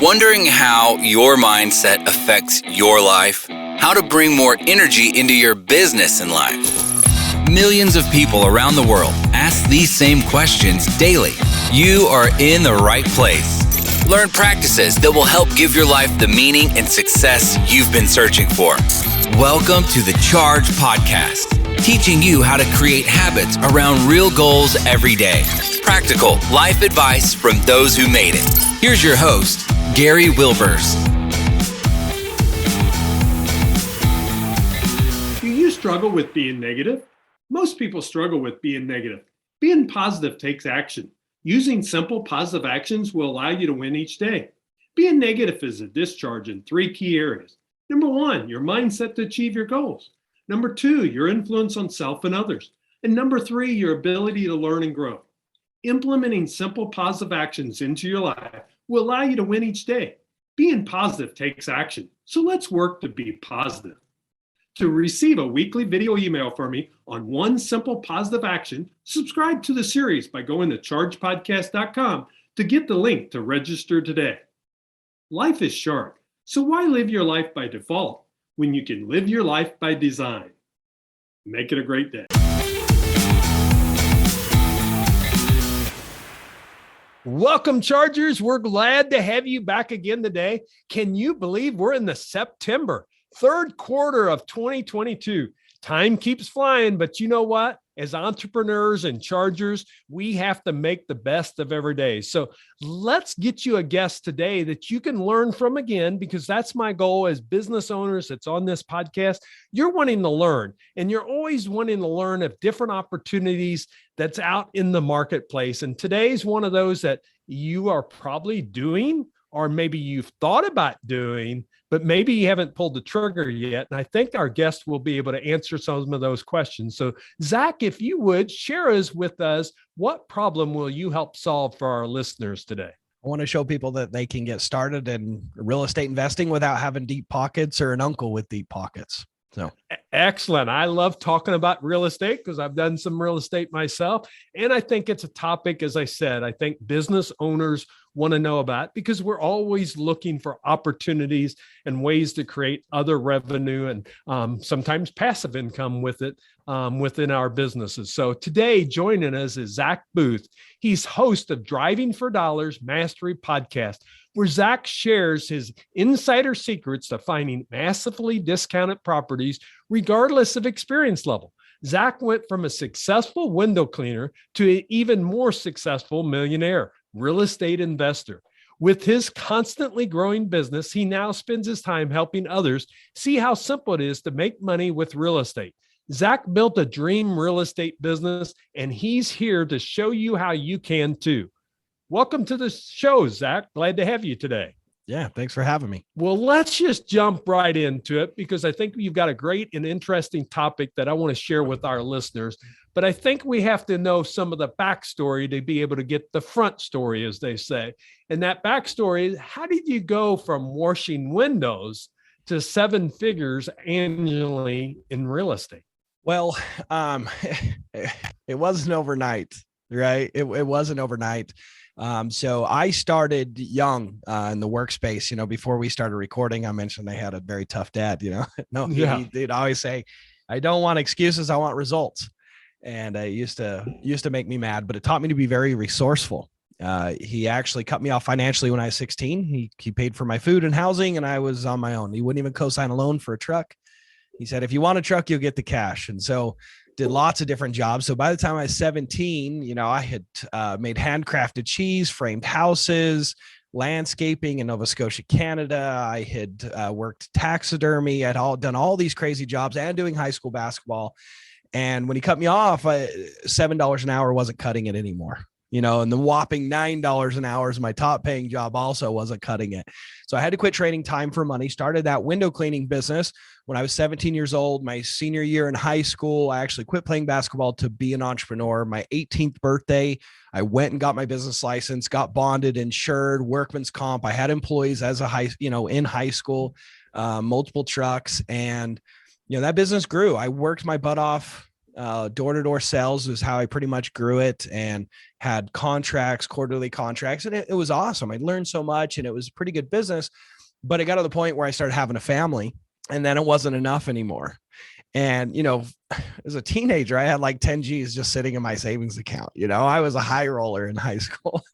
Wondering how your mindset affects your life? How to bring more energy into your business and life? Millions of people around the world ask these same questions daily. You are in the right place. Learn practices that will help give your life the meaning and success you've been searching for. Welcome to the Charge Podcast, teaching you how to create habits around real goals every day. Practical life advice from those who made it. Here's your host, Gary Wilbers. Do you struggle with being negative? Most people struggle with being negative. Being positive takes action. Using simple positive actions will allow you to win each day. Being negative is a discharge in 3 key areas. Number 1, your mindset to achieve your goals. Number 2, your influence on self and others. And number 3, your ability to learn and grow. Implementing simple positive actions into your life will allow you to win each day. Being positive takes action, so let's work to be positive. To receive a weekly video email from me on one simple positive action, subscribe to the series by going to chargepodcast.com to get the link to register today. Life is short, so why live your life by default when you can live your life by design? Make it a great day. Welcome, Chargers. We're glad to have you back again today. Can you believe we're in the September, third quarter of 2022? Time keeps flying, but you know what? As entrepreneurs and Chargers, we have to make the best of every day. So let's get you a guest today that you can learn from again, because that's my goal as business owners that's on this podcast. You're wanting to learn, and you're always wanting to learn of different opportunities that's out in the marketplace. And today's one of those that you are probably doing, or maybe you've thought about doing, but maybe you haven't pulled the trigger yet. And I think our guest will be able to answer some of those questions. So Zack, if you would share with us, what problem will you help solve for our listeners today? I want to show people that they can get started in real estate investing without having deep pockets or an uncle with deep pockets. So excellent. I love talking about real estate because I've done some real estate myself. And I think it's a topic, as I said, I think business owners want to know about, because we're always looking for opportunities and ways to create other revenue and sometimes passive income with it within our businesses. So today joining us is Zack Boothe. He's host of Driving for Dollars Mastery Podcast, where Zack shares his insider secrets to finding massively discounted properties regardless of experience level. Zack went from a successful window cleaner to an even more successful millionaire real estate investor. With his constantly growing business, he now spends his time helping others see how simple it is to make money with real estate. Zack built a dream real estate business, and he's here to show you how you can too. Welcome to the show, Zack. Glad to have you today. yeah, thanks for having me. Well, let's just jump right into it, because I think you've got a great and interesting topic that I want to share with our listeners. But I think we have to know some of the backstory to be able to get the front story, as they say. And that backstory is, how did you go from washing windows to 7 figures annually in real estate? Well, it wasn't overnight, right? It wasn't overnight. So I started young in the workspace. Before we started recording, I mentioned I had a very tough dad. He'd always say, "I don't want excuses, I want results." And it used to make me mad, but it taught me to be very resourceful. He actually cut me off financially when I was 16. He paid for my food and housing, and I was on my own. He wouldn't even co-sign a loan for a truck. He said, "If you want a truck, you'll get the cash." And so did lots of different jobs. So by the time I was 17, I had made handcrafted cheese, framed houses, landscaping in Nova Scotia, Canada. I had worked taxidermy. I'd done all these crazy jobs and doing high school basketball. And when he cut me off, $7 an hour wasn't cutting it anymore. And the whopping $9 an hour is my top paying job also wasn't cutting it. So I had to quit trading time for money, started that window cleaning business when I was 17 years old. My senior year in high school, I actually quit playing basketball to be an entrepreneur. My 18th birthday, I went and got my business license, got bonded, insured, workman's comp. I had employees as in high school, multiple trucks. And, that business grew. I worked my butt off Door-to-door sales was how I pretty much grew it, and had contracts, quarterly contracts. And it was awesome. I learned so much, and it was a pretty good business, but it got to the point where I started having a family, and then it wasn't enough anymore. And, as a teenager, I had like 10 G's just sitting in my savings account. I was a high roller in high school.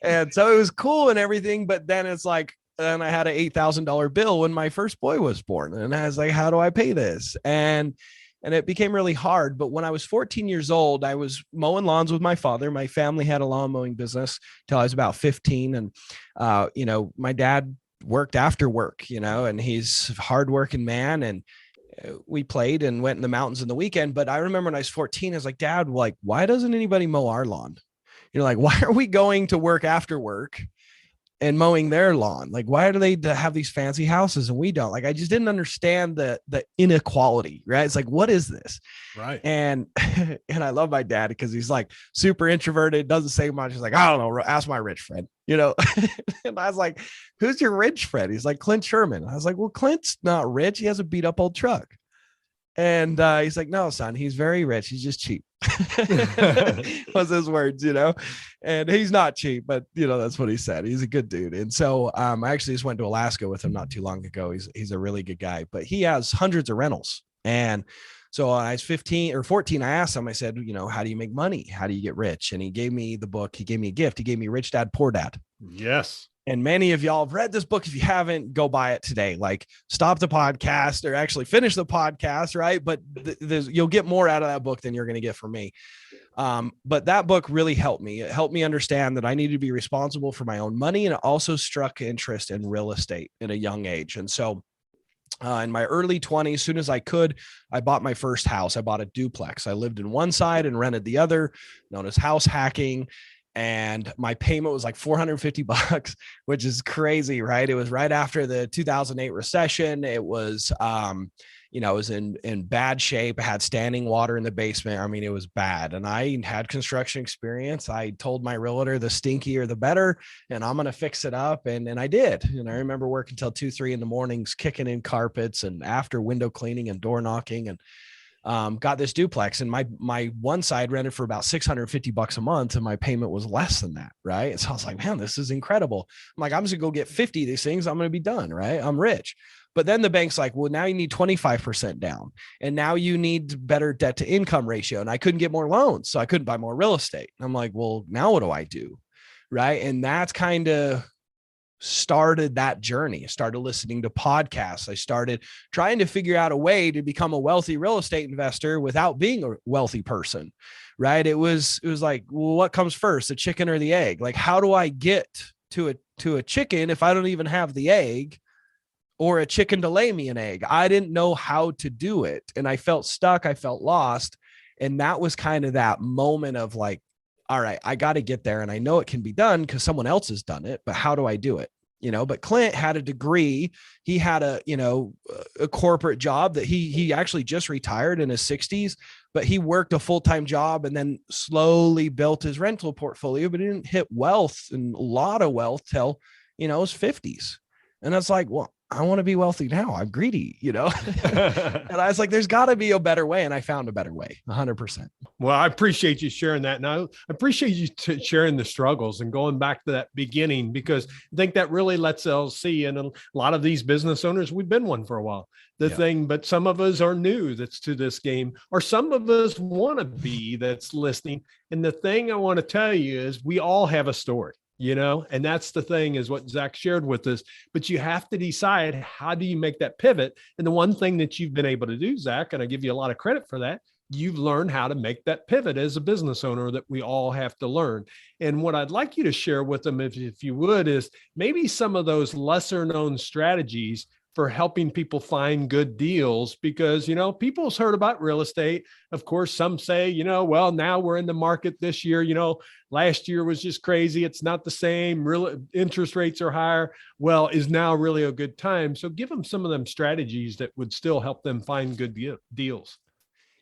And so it was cool and everything. But then it's like, and I had an $8,000 bill when my first boy was born. And I was like, how do I pay this? And it became really hard. But when I was 14 years old, I was mowing lawns with my father. My family had a lawn mowing business till I was about 15. And, my dad worked after work, and he's a hardworking man. And we played and went in the mountains in the weekend. But I remember when I was 14, I was like, Dad, why doesn't anybody mow our lawn? Why are we going to work after work and mowing their lawn? Like, why do they have these fancy houses and we don't? Like, I just didn't understand the inequality, right? It's like, what is this? Right. And I love my dad because he's like super introverted, doesn't say much. He's like, I don't know, ask my rich friend, And I was like, who's your rich friend? He's like, Clint Sherman. I was like, well, Clint's not rich. He has a beat up old truck. And he's like, no, son, he's very rich. He's just cheap. Was his words, and he's not cheap, but that's what he said. He's a good dude. And so I actually just went to Alaska with him not too long ago. He's a really good guy, but he has hundreds of rentals. And so when I was 15 or 14, I asked him, I said, how do you make money? How do you get rich? And he gave me the book. He gave me a gift. He gave me Rich Dad, Poor Dad. Yes. And many of y'all have read this book. If you haven't, go buy it today. Like, stop the podcast or actually finish the podcast, right? But you'll get more out of that book than you're going to get from me. But that book really helped me. It helped me understand that I needed to be responsible for my own money. And it also struck interest in real estate at a young age. And so in my early 20s, as soon as I could, I bought my first house. I bought a duplex. I lived in one side and rented the other, known as house hacking. And my payment was like $450, which is crazy, right? It was right after the 2008 recession. It was, it was in bad shape. I had standing water in the basement. I mean, it was bad. And I had construction experience. I told my realtor, the stinkier, the better, and I'm going to fix it up. And I did. And I remember working till 2-3 in the mornings, kicking in carpets and after window cleaning and door knocking, and got this duplex, and my one side rented for about $650 a month, and my payment was less than that. Right. And so I was like, man, this is incredible. I'm like, I'm just gonna go get 50 of these things. I'm going to be done. Right. I'm rich. But then the bank's like, well, now you need 25% down, and now you need better debt to income ratio. And I couldn't get more loans, so I couldn't buy more real estate. I'm like, well, now what do I do? Right. And that's kind of started that journey. I started listening to podcasts. I started trying to figure out a way to become a wealthy real estate investor without being a wealthy person. Right. It was like, well, what comes first, the chicken or the egg? Like, how do I get to a chicken if I don't even have the egg, or a chicken to lay me an egg? I didn't know how to do it. And I felt stuck. I felt lost. And that was kind of that moment of like, all right, I got to get there. And I know it can be done because someone else has done it, but how do I do it? But Clint had a degree. He had a corporate job that he actually just retired in his 60s, but he worked a full-time job and then slowly built his rental portfolio, but he didn't hit wealth, and a lot of wealth till, his 50s. And I was like, well, I want to be wealthy now. I'm greedy, And I was like, there's got to be a better way. And I found a better way, 100%. Well, I appreciate you sharing that. And I appreciate you sharing the struggles and going back to that beginning, because I think that really lets us see. And a lot of these business owners, we've been one for a while. But some of us are new that's to this game, or some of us want to be that's listening. And the thing I want to tell you is we all have a story. And that's the thing, is what Zack shared with us, but you have to decide, how do you make that pivot? And the one thing that you've been able to do, Zack, and I give you a lot of credit for that, you've learned how to make that pivot as a business owner that we all have to learn. And what I'd like you to share with them, if you would, is maybe some of those lesser known strategies for helping people find good deals, because, people's heard about real estate. Of course, some say, well, now we're in the market this year, last year was just crazy. It's not the same. Real interest rates are higher. Well, is now really a good time? So give them some of them strategies that would still help them find good deals.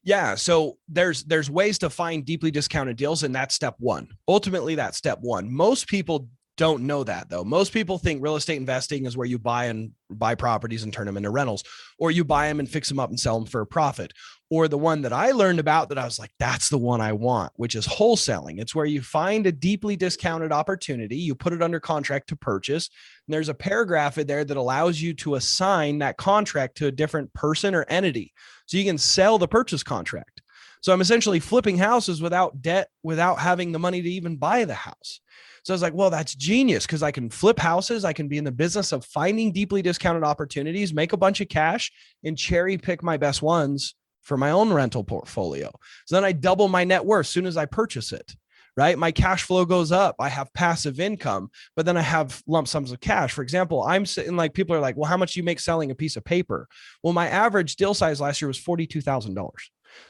Yeah. So there's ways to find deeply discounted deals. And that's step one. Ultimately, that's step one. Most people don't know that though. Most people think real estate investing is where you buy properties and turn them into rentals, or you buy them and fix them up and sell them for a profit. Or the one that I learned about that I was like, that's the one I want, which is wholesaling. It's where you find a deeply discounted opportunity, you put it under contract to purchase, and there's a paragraph in there that allows you to assign that contract to a different person or entity. So you can sell the purchase contract. So I'm essentially flipping houses without debt, without having the money to even buy the house. So I was like, well, that's genius, because I can flip houses. I can be in the business of finding deeply discounted opportunities, make a bunch of cash, and cherry pick my best ones for my own rental portfolio. So then I double my net worth as soon as I purchase it, right? My cash flow goes up. I have passive income, but then I have lump sums of cash. For example, I'm sitting like, people are like, well, how much do you make selling a piece of paper? Well, my average deal size last year was $42,000.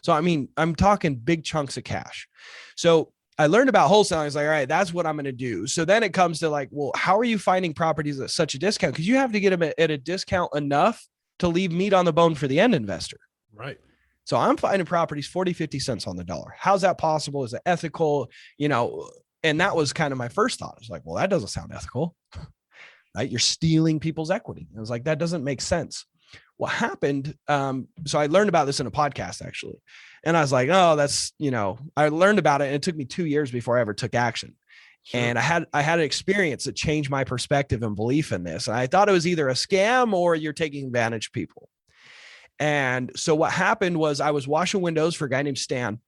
So, I mean, I'm talking big chunks of cash. So I learned about wholesaling. I was like, all right, that's what I'm going to do. So then it comes to like, well, how are you finding properties at such a discount? Because you have to get them at a discount enough to leave meat on the bone for the end investor. Right. So I'm finding properties 40, 50 cents on the dollar. How's that possible? Is it ethical? And that was kind of my first thought. I was like, well, that doesn't sound ethical, right? You're stealing people's equity. I was like, that doesn't make sense. What happened? So I learned about this in a podcast actually. And I was like, oh, I learned about it. And it took me 2 years before I ever took action. Sure. And I had an experience that changed my perspective and belief in this. And I thought it was either a scam or you're taking advantage of people. And so what happened was I was washing windows for a guy named Stan,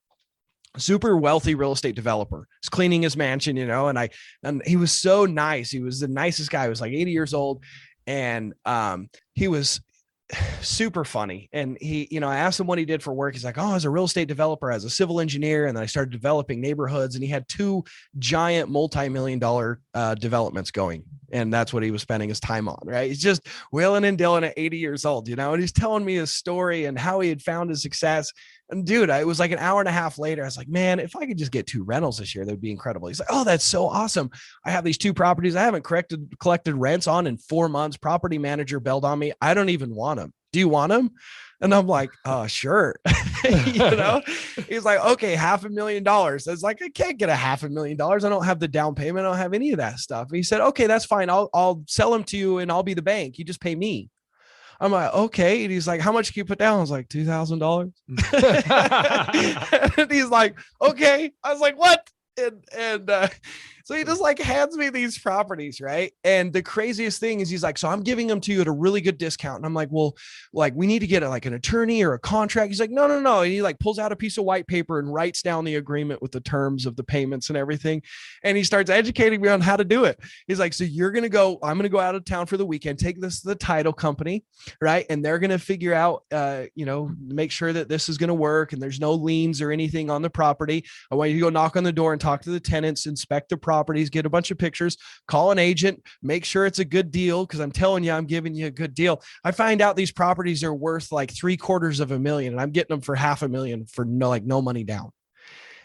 super wealthy real estate developer. He's cleaning his mansion, and he was so nice. He was the nicest guy. He was like 80 years old. And he was super funny. And he, I asked him what he did for work. He's like, oh, as a real estate developer, as a civil engineer. And then I started developing neighborhoods, and he had 2 giant multi-million-dollar developments going. And that's what he was spending his time on, right? He's just wheeling and dealing at 80 years old, and he's telling me his story and how he had found his success. And dude, it was like an hour and a half later. I was like, man, if I could just get 2 rentals this year, that would be incredible. He's like, oh, that's so awesome. I have these 2 properties I haven't collected rents on in 4 months. Property manager bailed on me. I don't even want them. Do you want them? And I'm like, oh, sure. He's like, okay, $500,000. It's like, I can't get $500,000. I don't have the down payment. I don't have any of that stuff. And he said, okay, that's fine. I'll sell them to you and I'll be the bank. You just pay me. I'm like, okay. And he's like, how much can you put down? I was like, $2,000. And he's like, okay. I was like, what? And so he just like hands me these properties, right? And the craziest thing is he's like, so I'm giving them to you at a really good discount. And I'm like, well, like we need to get like an attorney or a contract. He's like, no. And he like pulls out a piece of white paper and writes down the agreement with the terms of the payments and everything. And he starts educating me on how to do it. He's like, so I'm going to go out of town for the weekend, take this to the title company, right? And they're going to figure out, make sure that this is going to work and there's no liens or anything on the property. I want you to go knock on the door and talk to the tenants, inspect the properties, get a bunch of pictures, call an agent, make sure it's a good deal. Cause I'm telling you, I'm giving you a good deal. I find out these properties are worth like $750,000 and I'm getting them for $500,000 for no money down.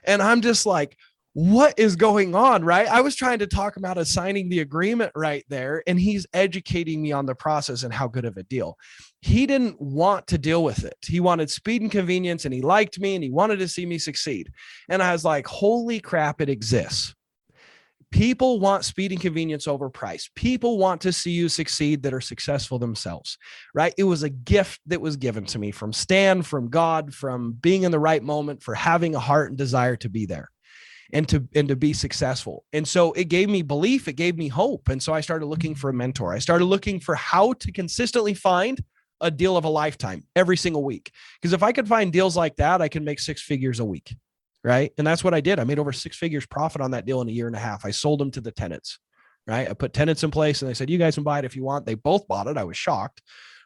And I'm just like, what is going on? Right. I was trying to talk him out of signing the agreement right there. And he's educating me on the process and how good of a deal. He didn't want to deal with it. He wanted speed and convenience, and he liked me and he wanted to see me succeed. And I was like, holy crap, it exists. People want speed and convenience over price. People want to see you succeed that are successful themselves, right? It was a gift that was given to me from Stan, from God, from being in the right moment, for having a heart and desire to be there and to be successful. And so it gave me belief, it gave me hope. And so I started looking for a mentor. I started looking for how to consistently find a deal of a lifetime every single week. Because if I could find deals like that, I can make 6 figures a week. Right. And that's what I did. I made over 6 figures profit on that deal in a year and a half. I sold them to the tenants. Right. I put tenants in place and they said, you guys can buy it if you want. They both bought it. I was shocked.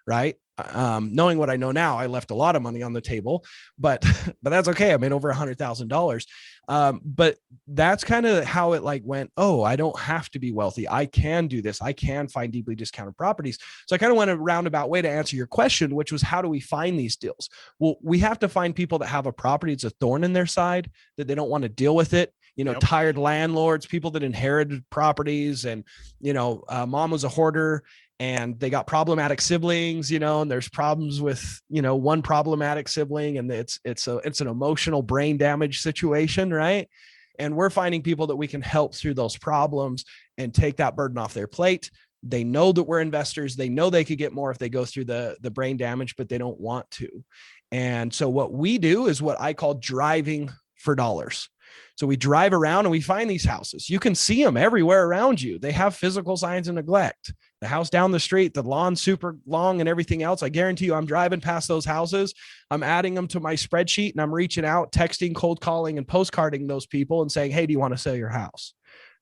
Right. Knowing what I know now, I left a lot of money on the table, but that's okay. I made over $100,000. But that's kind of how it like went. Oh, I don't have to be wealthy. I can do this. I can find deeply discounted properties. So I kind of went a roundabout way to answer your question, which was, how do we find these deals? Well, we have to find people that have a property. It's a thorn in their side, that they don't want to deal with it. Yep. Tired landlords, people that inherited properties, and, mom was a hoarder and they got problematic siblings, and there's problems with, one problematic sibling, and it's an emotional brain damage situation. Right. And we're finding people that we can help through those problems and take that burden off their plate. They know that we're investors. They know they could get more if they go through the brain damage, but they don't want to. And so what we do is what I call driving for dollars. So we drive around and we find these houses. You can see them everywhere around you. They have physical signs of neglect. The house down the street, the lawn super long and everything else. I guarantee you, I'm driving past those houses. I'm adding them to my spreadsheet and I'm reaching out, texting, cold calling, and postcarding those people and saying, hey, do you want to sell your house?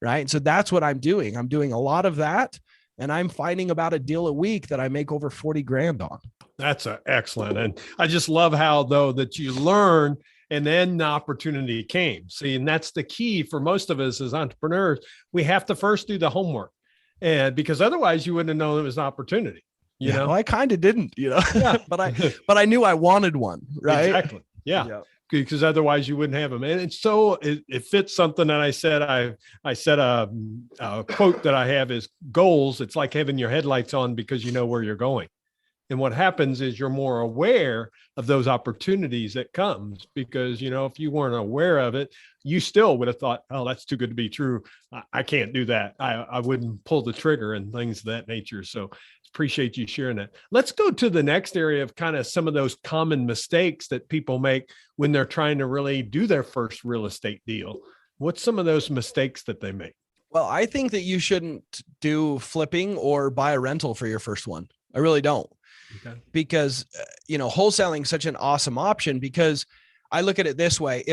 Right. And so that's what I'm doing. I'm doing a lot of that. And I'm finding about a deal a week that I make over 40 grand on. That's excellent. And I just love how, though, that you learn and then the opportunity came. See, and that's the key for most of us as entrepreneurs. We have to first do the homework, and because otherwise you wouldn't have known it was an opportunity. You know, well, I kind of didn't, yeah. but I knew I wanted one. Right. Exactly. Yeah. Because otherwise you wouldn't have them. And so it fits something that I said. I said a quote that I have is goals. It's like having your headlights on because you know where you're going. And what happens is you're more aware of those opportunities that comes, because, if you weren't aware of it, you still would have thought, oh, that's too good to be true. I can't do that. I wouldn't pull the trigger and things of that nature. So appreciate you sharing that. Let's go to the next area of kind of some of those common mistakes that people make when they're trying to really do their first real estate deal. What's some of those mistakes that they make? Well, I think that you shouldn't do flipping or buy a rental for your first one. I really don't. Okay. Because, wholesaling is such an awesome option, because I look at it this way.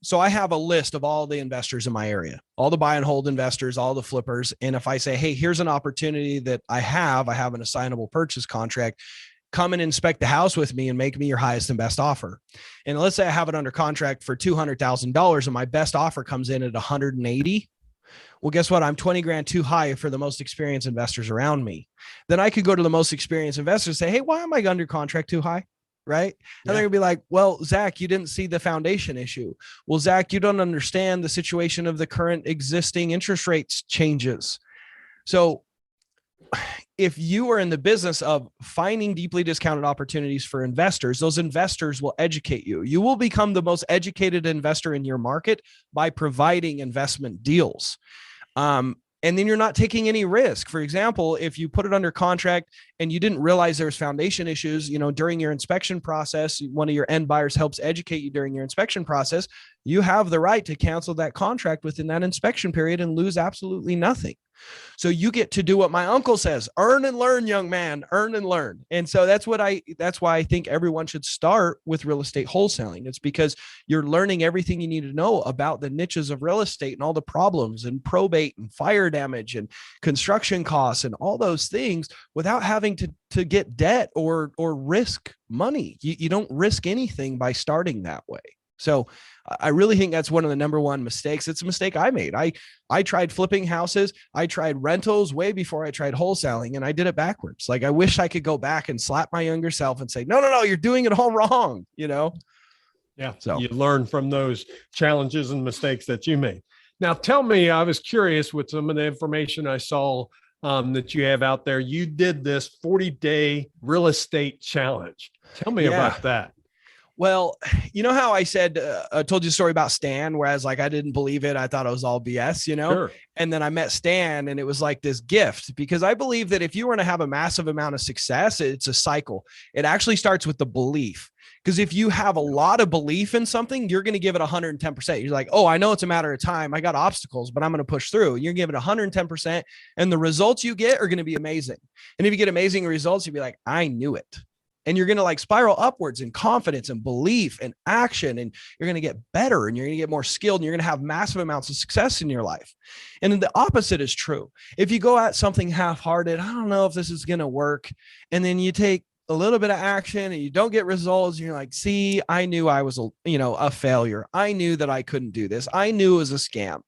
So I have a list of all the investors in my area, all the buy and hold investors, all the flippers. And if I say, hey, here's an opportunity that I have an assignable purchase contract, come and inspect the house with me and make me your highest and best offer. And let's say I have it under contract for $200,000 and my best offer comes in at 180. Well, guess what? I'm 20 grand too high for the most experienced investors around me. Then I could go to the most experienced investors and say, hey, why am I under contract too high? Right. And they're gonna be like, well, Zach, you didn't see the foundation issue. Well, Zach, you don't understand the situation of the current existing interest rates changes. So if you are in the business of finding deeply discounted opportunities for investors, those investors will educate you. You will become the most educated investor in your market by providing investment deals. And then you're not taking any risk. For example, if you put it under contract and you didn't realize there's foundation issues, during your inspection process, one of your end buyers helps educate you during your inspection process, you have the right to cancel that contract within that inspection period and lose absolutely nothing. So you get to do what my uncle says, earn and learn, young man, earn and learn. And so that's why I think everyone should start with real estate wholesaling. It's because you're learning everything you need to know about the niches of real estate and all the problems and probate and fire damage and construction costs and all those things without having to get debt or risk money. You don't risk anything by starting that way. So I really think that's one of the number one mistakes. It's a mistake I made. I tried flipping houses. I tried rentals way before I tried wholesaling, and I did it backwards. Like, I wish I could go back and slap my younger self and say, no, you're doing it all wrong. Yeah. So you learn from those challenges and mistakes that you made. Now, tell me, I was curious with some of the information I saw that you have out there. You did this 40-day real estate challenge. Tell me about that. Well, you know how I said, I told you a story about Stan, whereas I didn't believe it. I thought it was all BS, Sure. And then I met Stan and it was like this gift, because I believe that if you want to have a massive amount of success, it's a cycle. It actually starts with the belief. Because if you have a lot of belief in something, you're going to give it 110%. You're like, oh, I know it's a matter of time. I got obstacles, but I'm going to push through. You're going to give it 110%. And the results you get are going to be amazing. And if you get amazing results, you'll be like, I knew it. And you're going to spiral upwards in confidence and belief and action. And you're going to get better and you're going to get more skilled and you're going to have massive amounts of success in your life. And then the opposite is true. If you go at something half-hearted, I don't know if this is going to work. And then you take a little bit of action and you don't get results. And you're like, see, I knew I was a failure. I knew that I couldn't do this. I knew it was a scam.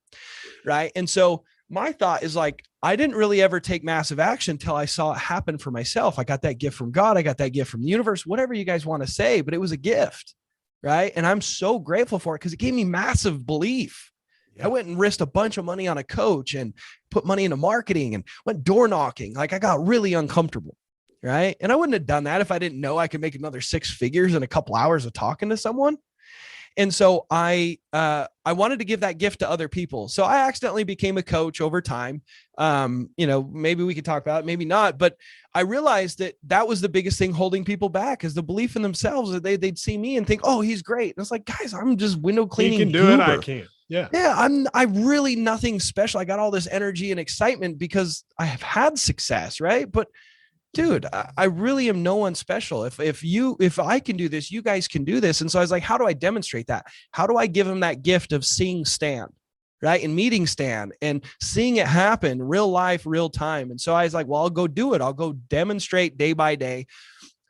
Right. And so my thought is I didn't really ever take massive action until I saw it happen for myself. I got that gift from God. I got that gift from the universe, whatever you guys want to say, but it was a gift. Right. And I'm so grateful for it because it gave me massive belief. Yeah. I went and risked a bunch of money on a coach and put money into marketing and went door knocking. I got really uncomfortable. Right. And I wouldn't have done that if I didn't know I could make another 6 figures in a couple hours of talking to someone. And so I wanted to give that gift to other people. So I accidentally became a coach over time. Maybe we could talk about it, maybe not, but I realized that was the biggest thing holding people back, is the belief in themselves, that they'd see me and think, oh, he's great. And it's like, guys, I'm just window cleaning. You can do it. I can't. Yeah. Yeah. I'm really nothing special. I got all this energy and excitement because I have had success. Right. But dude, I really am no one special. If I can do this, you guys can do this. And so I was like, how do I demonstrate that? How do I give them that gift of seeing Stan, right? And meeting Stan and seeing it happen real life, real time. And so I was like, well, I'll go do it. I'll go demonstrate day by day.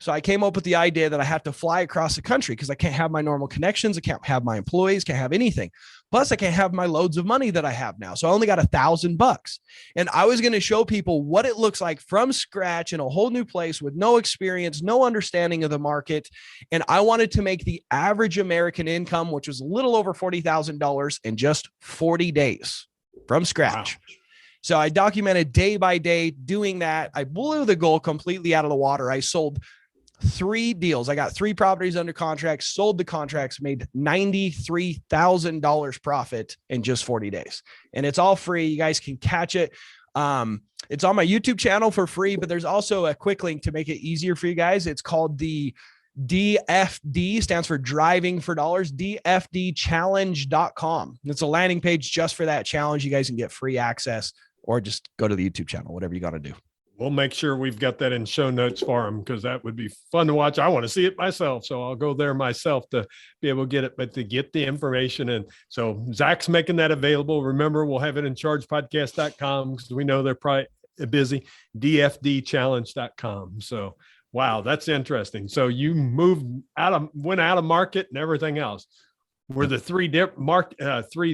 So I came up with the idea that I have to fly across the country because I can't have my normal connections. I can't have my employees, can't have anything. Plus I can't have my loads of money that I have now. So I only got $1,000. And I was going to show people what it looks like from scratch in a whole new place with no experience, no understanding of the market. And I wanted to make the average American income, which was a little over $40,000 in just 40 days from scratch. Wow. So I documented day by day doing that. I blew the goal completely out of the water. I sold 3 deals. I got 3 properties under contract, sold the contracts, made $93,000 profit in just 40 days. And it's all free. You guys can catch it. It's on my YouTube channel for free, but there's also a quick link to make it easier for you guys. It's called the DFD, stands for Driving for Dollars, dfdchallenge.com. It's a landing page just for that challenge. You guys can get free access, or just go to the YouTube channel, whatever you got to do. We'll make sure we've got that in show notes for them, because that would be fun to watch. I want to see it myself, so I'll go there myself to be able to get it, but to get the information. And so Zach's making that available. Remember, we'll have it in chargepodcast.com because we know they're probably busy, dfdchallenge.com. So, wow, that's interesting. So you went out of market and everything else. Were the 3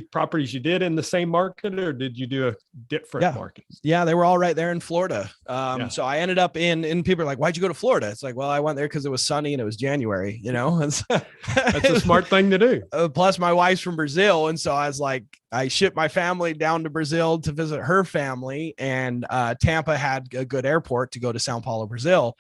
properties you did in the same market, or did you do a different market? Yeah, they were all right there in Florida. So I ended up and people are like, why'd you go to Florida? It's like, well, I went there because it was sunny and it was January, That's a smart thing to do. Plus my wife's from Brazil. And so I was like, I shipped my family down to Brazil to visit her family, and Tampa had a good airport to go to Sao Paulo, Brazil.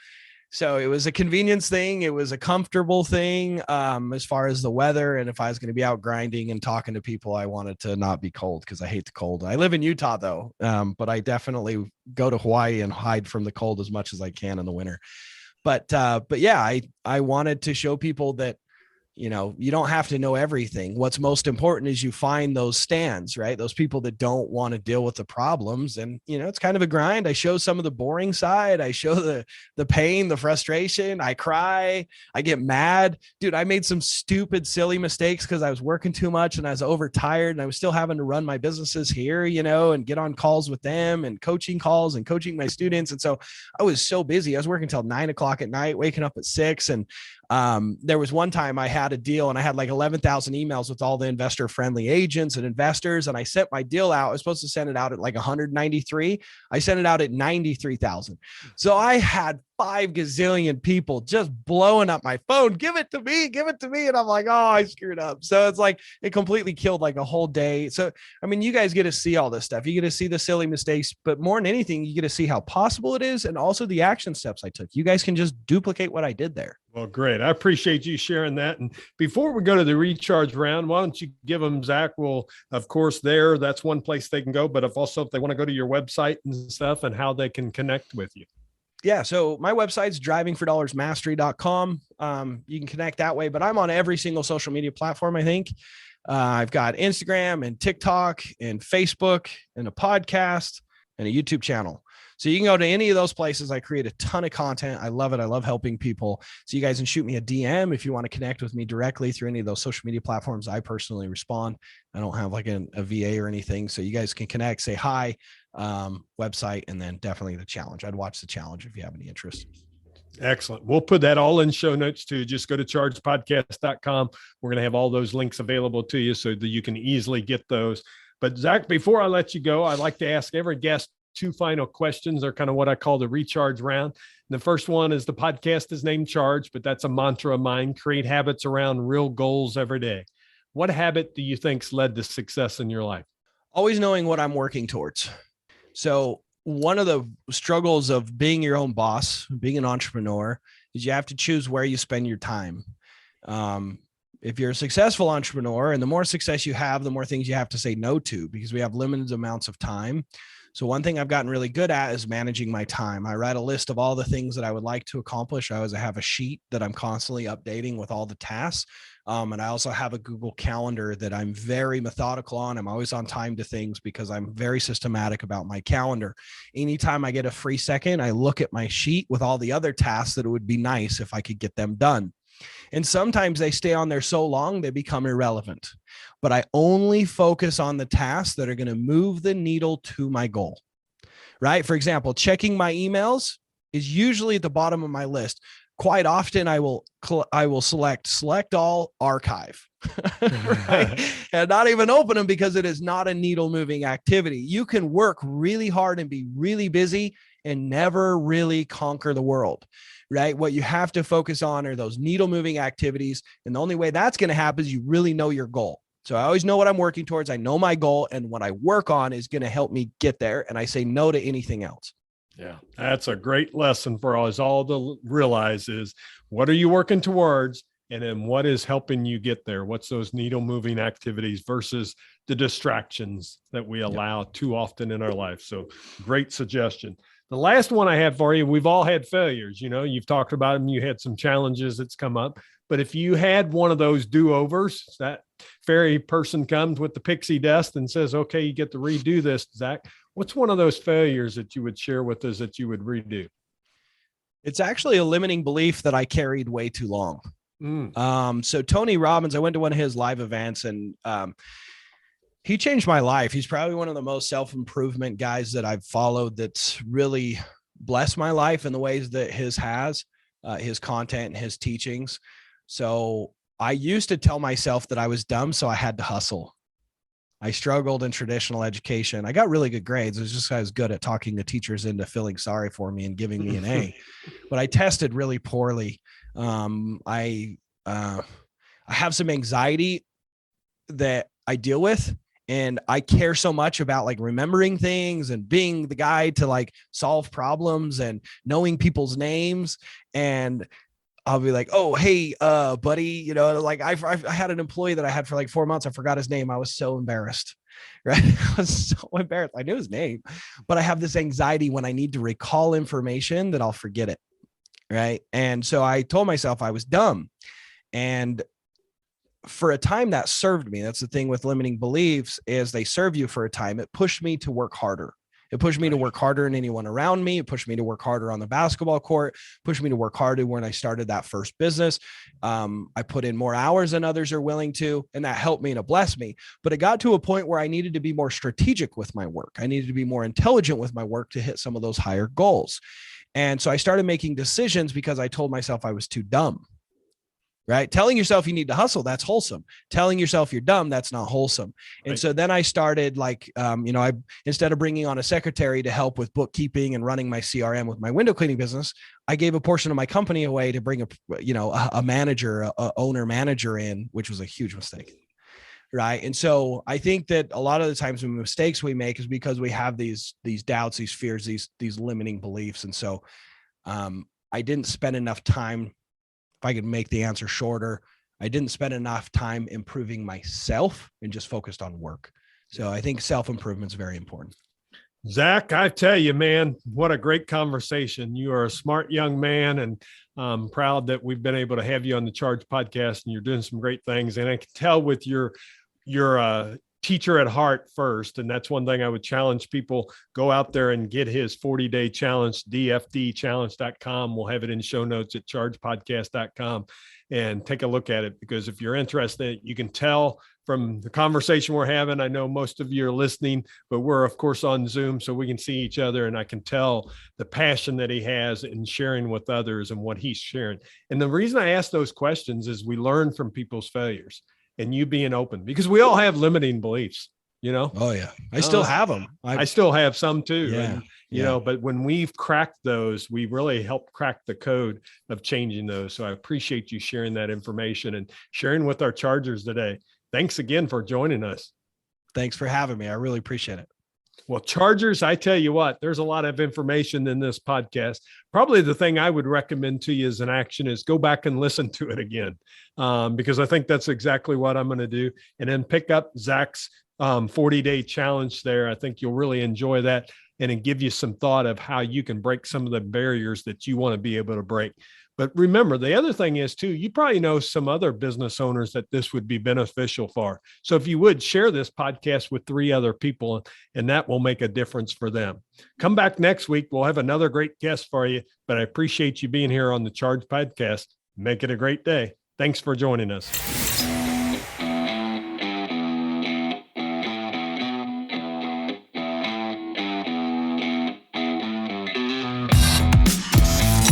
So it was a convenience thing. It was a comfortable thing as far as the weather. And if I was going to be out grinding and talking to people, I wanted to not be cold because I hate the cold. I live in Utah though, but I definitely go to Hawaii and hide from the cold as much as I can in the winter. But yeah, I wanted to show people that, you don't have to know everything. What's most important is you find those stands, right? Those people that don't want to deal with the problems. And, it's kind of a grind. I show some of the boring side. I show the pain, the frustration. I cry. I get mad. Dude, I made some stupid, silly mistakes because I was working too much and I was overtired, and I was still having to run my businesses here, and get on calls with them and coaching calls and coaching my students. And so I was so busy. I was working till 9:00 at night, waking up at 6. And there was one time I had a deal and I had like 11,000 emails with all the investor friendly agents and investors. And I sent my deal out. I was supposed to send it out at like 193. I sent it out at 93,000. So I had 5 gazillion people just blowing up my phone. Give it to me. Give it to me. And I'm like, oh, I screwed up. So it's like, it completely killed like a whole day. So, I mean, you guys get to see all this stuff. You get to see the silly mistakes, but more than anything, you get to see how possible it is. And also the action steps I took. You guys can just duplicate what I did there. Well, great. I appreciate you sharing that. And before we go to the recharge round, why don't you give them, Zach? Well, of course, that's one place they can go, but if they want to go to your website and stuff and how they can connect with you. Yeah. So my website's drivingfordollarsmastery.com. You can connect that way, but I'm on every single social media platform, I think. I've got Instagram and TikTok and Facebook and a podcast and a YouTube channel. So you can go to any of those places. I create a ton of content. I love it. I love helping people. So you guys can shoot me a DM if you want to connect with me directly through any of those social media platforms. I personally respond. I don't have like a VA or anything. So you guys can connect, say hi, website, and then definitely the challenge. I'd watch the challenge if you have any interest. Excellent. We'll put that all in show notes too. Just go to chargepodcast.com. We're going to have all those links available to you so that you can easily get those. But Zach, before I let you go, I'd like to ask every guest 2 final questions. They're kind of what I call the recharge round. And the first one is, the podcast is named Charge, but that's a mantra of mine: create habits around real goals every day. What habit do you think's led to success in your life? Always knowing what I'm working towards. So one of the struggles of being your own boss, being an entrepreneur, is you have to choose where you spend your time. if you're a successful entrepreneur, and the more success you have, the more things you have to say no to, because we have limited amounts of time. So one thing I've gotten really good at is managing my time. I write a list of all the things that I would like to accomplish. I always have a sheet that I'm constantly updating with all the tasks. And I also have a Google Calendar that I'm very methodical on. I'm always on time to things because I'm very systematic about my calendar. Anytime I get a free second, I look at my sheet with all the other tasks that it would be nice if I could get them done. And sometimes they stay on there so long, they become irrelevant. But I only focus on the tasks that are going to move the needle to my goal, right? For example, checking my emails is usually at the bottom of my list. Quite often I will select all, archive, right? And not even open them because it is not a needle moving activity. You can work really hard and be really busy and never really conquer the world, right? What you have to focus on are those needle moving activities. And the only way that's going to happen is you really know your goal. So I always know what I'm working towards. I know my goal, and what I work on is going to help me get there. And I say no to anything else. Yeah, that's a great lesson for us all to realize is, what are you working towards? And then what is helping you get there? What's those needle moving activities versus the distractions that we allow too often in our life? So great suggestion. The last one I have for you, we've all had failures. You know, you've talked about them. You had some challenges that's come up. But if you had one of those do-overs, that fairy person comes with the pixie dust and says, okay, you get to redo this, Zach. What's one of those failures that you would share with us that you would redo? It's actually a limiting belief that I carried way too long. So Tony Robbins, I went to one of his live events, and he changed my life. He's probably one of the most self-improvement guys that I've followed that's really blessed my life in the ways that his content and his teachings. So I used to tell myself that I was dumb, so I had to hustle. I struggled in traditional education. I got really good grades. It was just I was good at talking the teachers into feeling sorry for me and giving me an A, but I tested really poorly. I have some anxiety that I deal with, and I care so much about like remembering things and being the guy to like solve problems and knowing people's names. And I'll be like, oh, hey, buddy, you know, like I had an employee that I had for like 4 months. I forgot his name. I was so embarrassed, right? I was so embarrassed. I knew his name, but I have this anxiety when I need to recall information that I'll forget it. Right. And so I told myself I was dumb. And for a time that served me. That's the thing with limiting beliefs, is they serve you for a time. It pushed me to work harder. It pushed me to work harder than anyone around me. It pushed me to work harder on the basketball court, pushed me to work harder when I started that first business. I put in more hours than others are willing to, and that helped me and it blessed me. But it got to a point where I needed to be more strategic with my work. I needed to be more intelligent with my work to hit some of those higher goals. And so I started making decisions because I told myself I was too dumb. Right? Telling yourself you need to hustle, that's wholesome. Telling yourself you're dumb, that's not wholesome. And right. So then I started like, I, instead of bringing on a secretary to help with bookkeeping and running my CRM with my window cleaning business, I gave a portion of my company away to bring a manager, a owner manager in, which was a huge mistake. Right. And so I think that a lot of the times when mistakes we make is because we have these doubts, these fears, these limiting beliefs. And so I didn't spend enough time. If I could make the answer shorter, I didn't spend enough time improving myself and just focused on work. So I think self-improvement is very important. Zach, I tell you, man, what a great conversation. You are a smart young man, and I'm proud that we've been able to have you on the Charge podcast, and you're doing some great things. And I can tell with your teacher at heart first. And that's one thing I would challenge people, go out there and get his 40-day challenge, dfdchallenge.com. We'll have it in show notes at chargepodcast.com, and take a look at it, because if you're interested, you can tell from the conversation we're having. I know most of you are listening, but we're of course on Zoom, so we can see each other, and I can tell the passion that he has in sharing with others and what he's sharing. And the reason I ask those questions is we learn from people's failures. And you being open, because we all have limiting beliefs, you know? Oh yeah. I still have them. I still have some too. Yeah. And, you know, but when we've cracked those, we really help crack the code of changing those. So I appreciate you sharing that information and sharing with our chargers today. Thanks again for joining us. Thanks for having me. I really appreciate it. Well, Chargers, I tell you what, there's a lot of information in this podcast. Probably the thing I would recommend to you as an action is go back and listen to it again, because I think that's exactly what I'm going to do. And then pick up Zack's 40-day challenge there. I think you'll really enjoy that, and it give you some thought of how you can break some of the barriers that you want to be able to break. But remember, the other thing is too, you probably know some other business owners that this would be beneficial for. So if you would share this podcast with 3 other people, and that will make a difference for them. Come back next week. We'll have another great guest for you, but I appreciate you being here on the Charge Podcast. Make it a great day. Thanks for joining us.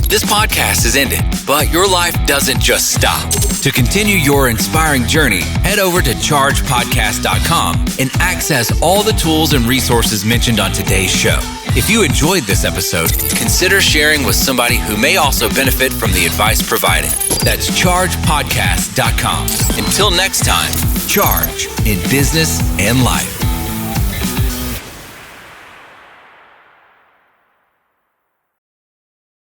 This podcast is ended, but your life doesn't just stop. To continue your inspiring journey, head over to chargepodcast.com and access all the tools and resources mentioned on today's show. If you enjoyed this episode, consider sharing with somebody who may also benefit from the advice provided. That's chargepodcast.com. Until next time, charge in business and life.